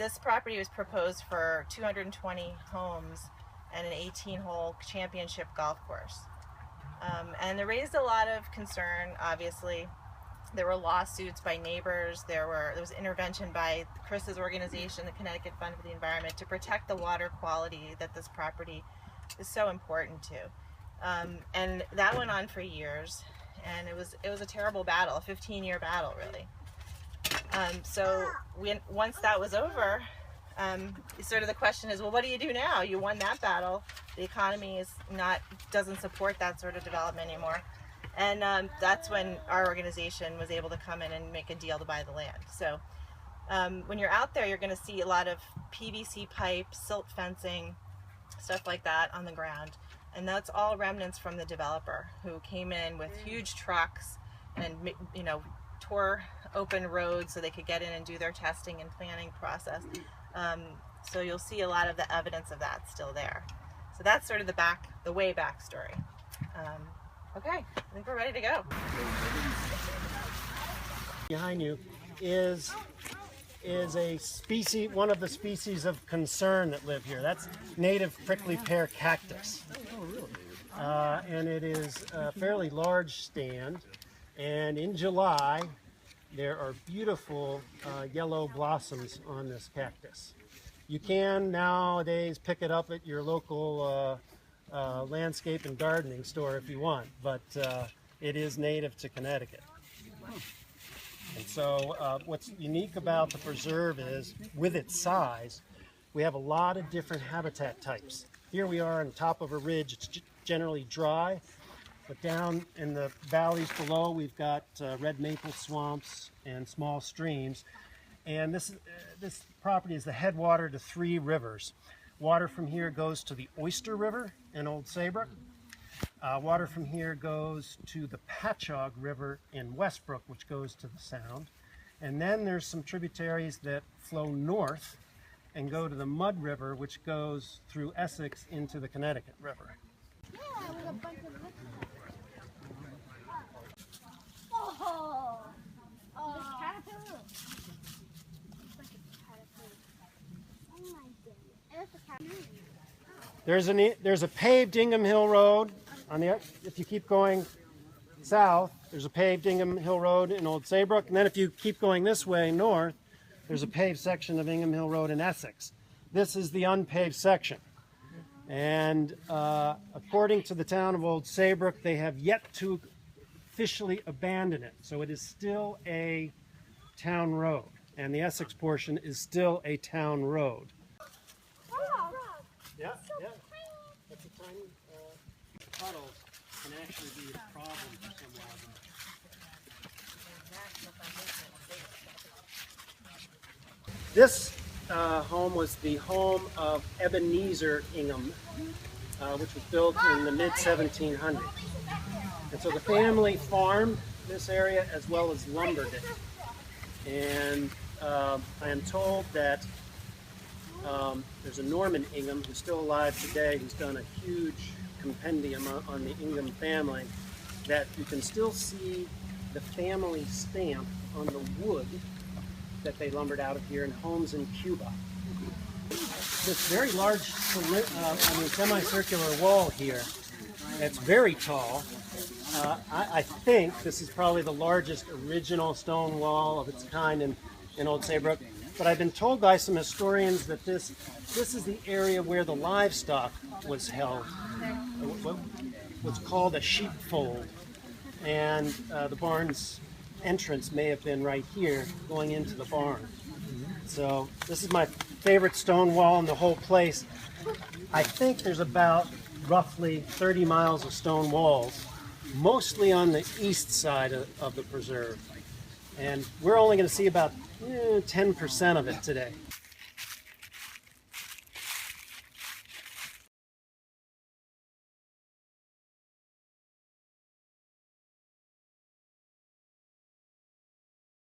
this property was proposed for 220 homes and an 18-hole championship golf course. And it raised a lot of concern, obviously. There were lawsuits by neighbors. There was intervention by Chris's organization, the Connecticut Fund for the Environment, to protect the water quality that this property is so important to. And that went on for years, and it was a terrible battle, a 15-year battle, really. So once that was over, sort of the question is, well, what do you do now? You won that battle. The economy doesn't support that sort of development anymore. And that's when our organization was able to come in and make a deal to buy the land. So when you're out there, you're going to see a lot of PVC pipe, silt fencing, stuff like that on the ground. And that's all remnants from the developer who came in with huge trucks and, you know, tore open roads so they could get in and do their testing and planning process. So you'll see a lot of the evidence of that still there. So that's sort of the way back story. Okay, I think we're ready to go. Behind you is a species, one of the species of concern that live here. That's native prickly pear cactus. And it is a fairly large stand. And in July, there are beautiful yellow blossoms on this cactus. You can nowadays pick it up at your local landscape and gardening store if you want, but it is native to Connecticut. And so what's unique about the preserve is, with its size, we have a lot of different habitat types. Here we are on top of a ridge. It's generally dry, but down in the valleys below we've got red maple swamps and small streams. And this property is the headwater to 3 rivers. Water from here goes to the Oyster River in Old Saybrook. Water from here goes to the Patchogue River in Westbrook, which goes to the Sound. And then there's some tributaries that flow north and go to the Mud River, which goes through Essex into the Connecticut River. There's a paved Ingham Hill Road on the, if you keep going south, there's a paved Ingham Hill Road in Old Saybrook, and then if you keep going this way north, there's a paved section of Ingham Hill Road in Essex. This is the unpaved section, and according to the town of Old Saybrook, they have yet to officially abandon it, so it is still a town road, and the Essex portion is still a town road. Yeah, yeah. That's a tiny puddle can actually be a problem for some wildlife. This home was the home of Ebenezer Ingham, which was built in the mid-1700s. And so the family farmed this area as well as lumbered it. And I am told that there's a Norman Ingham who's still alive today who's done a huge compendium on the Ingham family, that you can still see the family stamp on the wood that they lumbered out of here in homes in Cuba. This very large semicircular wall here, that's very tall. I think this is probably the largest original stone wall of its kind in Old Saybrook. But I've been told by some historians that this is the area where the livestock was held, what's called a sheepfold. And the barn's entrance may have been right here, going into the barn. So this is my favorite stone wall in the whole place. I think there's about roughly 30 miles of stone walls, mostly on the east side of the preserve. And we're only going to see about 10% of it today.